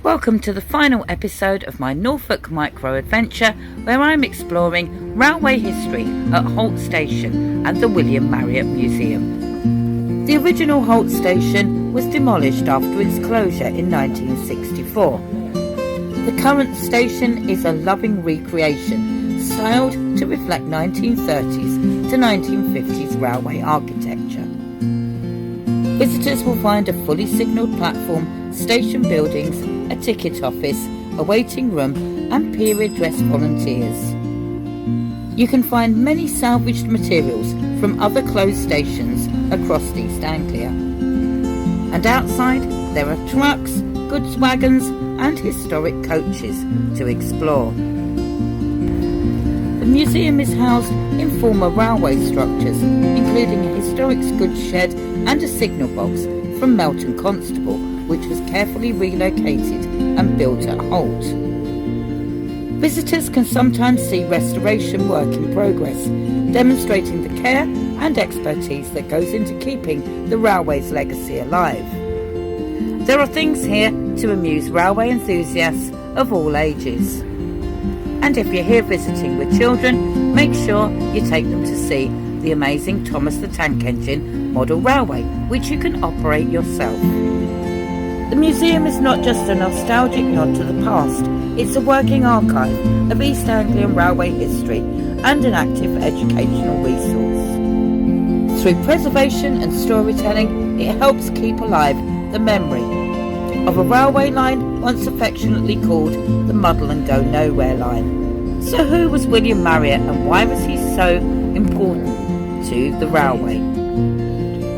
Welcome to the final episode of my Norfolk micro adventure, where I'm exploring railway history at Holt Station and the William Marriott Museum. The original Holt Station was demolished after its closure in 1964. The current station is a loving recreation, styled to reflect 1930s to 1950s railway architecture. Visitors will find a fully signalled platform, station buildings, a ticket office, a waiting room and period dress volunteers. You can find many salvaged materials from other closed stations across East Anglia. And outside there are trucks, goods wagons and historic coaches to explore. The museum is housed in former railway structures, including a historic goods shed and a signal box from Melton Constable, which was carefully relocated and built at Holt. Visitors can sometimes see restoration work in progress, demonstrating the care and expertise that goes into keeping the railway's legacy alive. There are things here to amuse railway enthusiasts of all ages. And if you're here visiting with children, make sure you take them to see the amazing Thomas the Tank Engine model railway, which you can operate yourself. The museum is not just a nostalgic nod to the past, it's a working archive of East Anglian railway history and an active educational resource. Through preservation and storytelling, it helps keep alive the memory of a railway line once affectionately called the Muddle and Go Nowhere line. So who was William Marriott and why was he so important to the railway?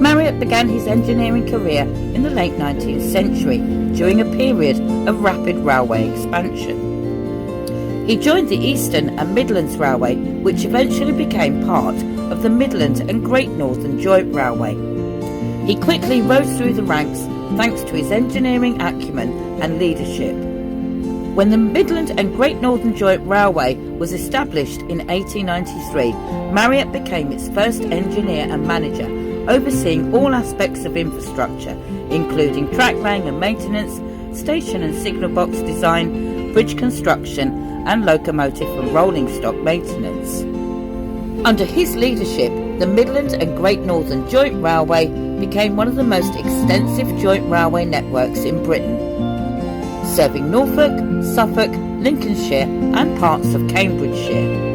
Marriott began his engineering career in the late 19th century during a period of rapid railway expansion. He joined the Eastern and Midlands Railway, which eventually became part of the Midland and Great Northern Joint Railway. He quickly rose through the ranks thanks to his engineering acumen and leadership. When the Midland and Great Northern Joint Railway was established in 1893, Marriott became its first engineer and manager, overseeing all aspects of infrastructure, including track laying and maintenance, station and signal box design, bridge construction, and locomotive and rolling stock maintenance. Under his leadership, the Midland and Great Northern Joint Railway became one of the most extensive joint railway networks in Britain, serving Norfolk, Suffolk, Lincolnshire and parts of Cambridgeshire.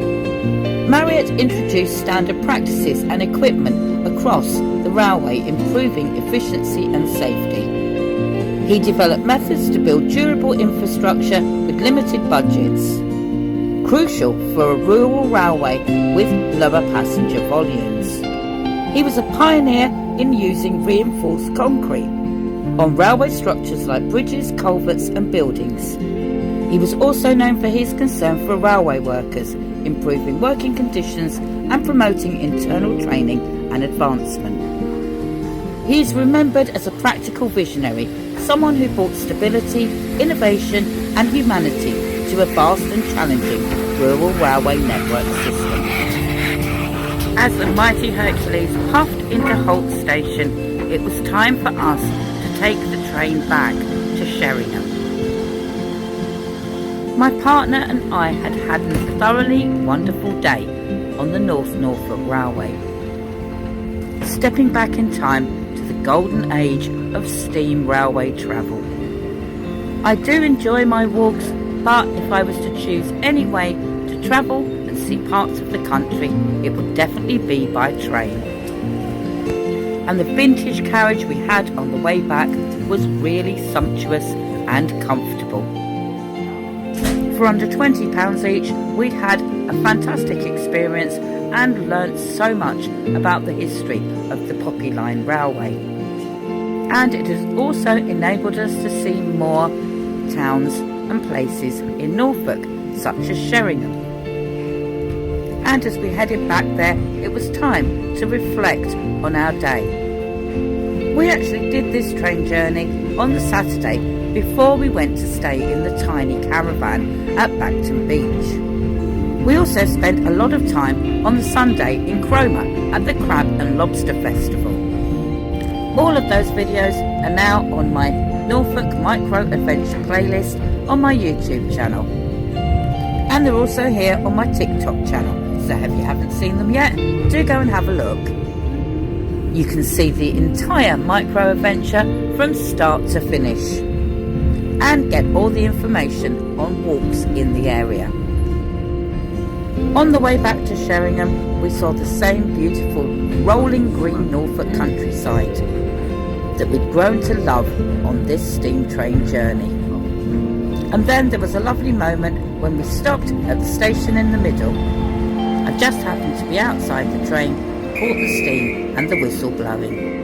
Marriott introduced standard practices and equipment across the railway, improving efficiency and safety. He developed methods to build durable infrastructure with limited budgets, crucial for a rural railway with lower passenger volumes. He was a pioneer in using reinforced concrete on railway structures like bridges, culverts and buildings. He was also known for his concern for railway workers, improving working conditions and promoting internal training and advancement. He is remembered as a practical visionary, someone who brought stability, innovation and humanity to a vast and challenging rural railway network system. As the mighty Hercules puffed into Holt Station, it was time for us to take the train back to Sheringham. My partner and I had a thoroughly wonderful day on the North Norfolk Railway, stepping back in time to the golden age of steam railway travel. I do enjoy my walks, but if I was to choose any way to travel and see parts of the country, it would definitely be by train. And the vintage carriage we had on the way back was really sumptuous and comfortable. For under £20 each, we'd had a fantastic experience and learnt so much about the history of the Poppy Line Railway. And it has also enabled us to see more towns and places in Norfolk, such as Sheringham. And as we headed back there, it was time to reflect on our day. We actually did this train journey on the Saturday before we went to stay in the tiny caravan at Bagton Beach. We also spent a lot of time on the Sunday in Cromer at the Crab and Lobster Festival. All of those videos are now on my Norfolk Micro Adventure playlist on my YouTube channel. And they're also here on my TikTok channel, so if you haven't seen them yet, do go and have a look. You can see the entire micro adventure from start to finish and get all the information on walks in the area. On the way back to Sheringham, we saw the same beautiful rolling green Norfolk countryside that we'd grown to love on this steam train journey. And then there was a lovely moment when we stopped at the station in the middle. I just happened to be outside the train, caught the steam and the whistle blowing.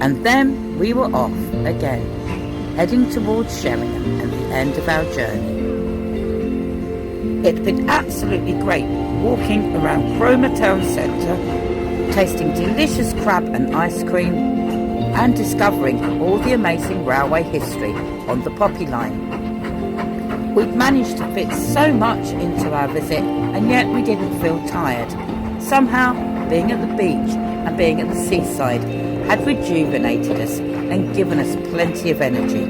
And then we were off again, heading towards Sheringham and the end of our journey. It'd been absolutely great walking around Cromer Town Centre, tasting delicious crab and ice cream, and discovering all the amazing railway history on the Poppy Line. We'd managed to fit so much into our visit, and yet we didn't feel tired. Somehow, being at the beach and being at the seaside had rejuvenated us and given us plenty of energy.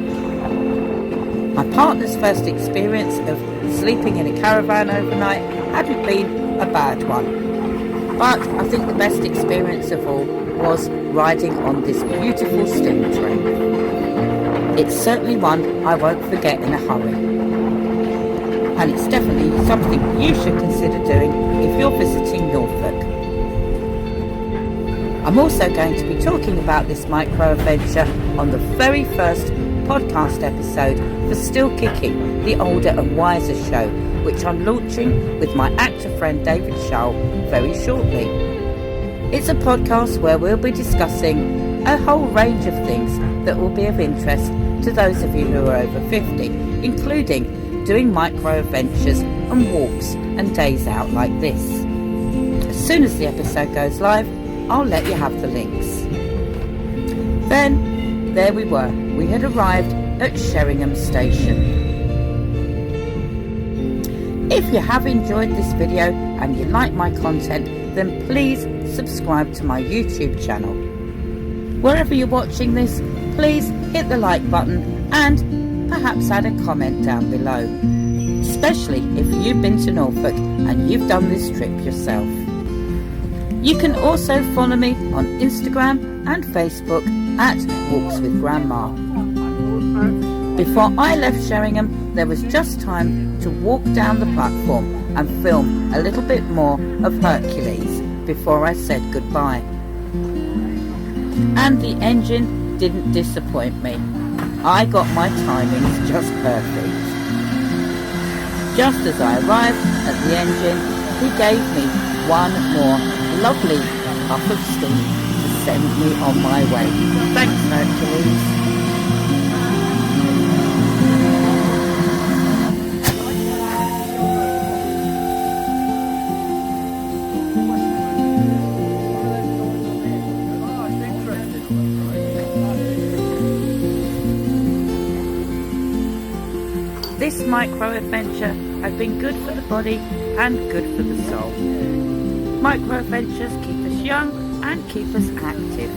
My partner's first experience of sleeping in a caravan overnight hadn't been a bad one, but I think the best experience of all was riding on this beautiful steam train. It's certainly one I won't forget in a hurry, and it's definitely something you should consider doing if you're visiting Norfolk. I'm also going to be talking about this micro adventure on the very first podcast episode for Still Kicking, the Older and Wiser show, which I'm launching with my actor friend David Shull very shortly. It's a podcast where we'll be discussing a whole range of things that will be of interest to those of you who are over 50, including doing micro adventures and walks and days out like this. As soon as the episode goes live, I'll let you have the links. Then, there we were. We had arrived at Sheringham Station. If you have enjoyed this video and you like my content, then please subscribe to my YouTube channel. Wherever you're watching this, please hit the like button and perhaps add a comment down below, especially if you've been to Norfolk and you've done this trip yourself. You can also follow me on Instagram and Facebook at Walks with Grandma. Before I left Sheringham, there was just time to walk down the platform and film a little bit more of Hercules before I said goodbye. And the engine didn't disappoint me. I got my timings just perfect. Just as I arrived at the engine, he gave me one more lovely puff of steam to send me on my way. Thanks, Hercules. This micro adventure has been good for the body and good for the soul. Micro adventures keep us young and keep us active.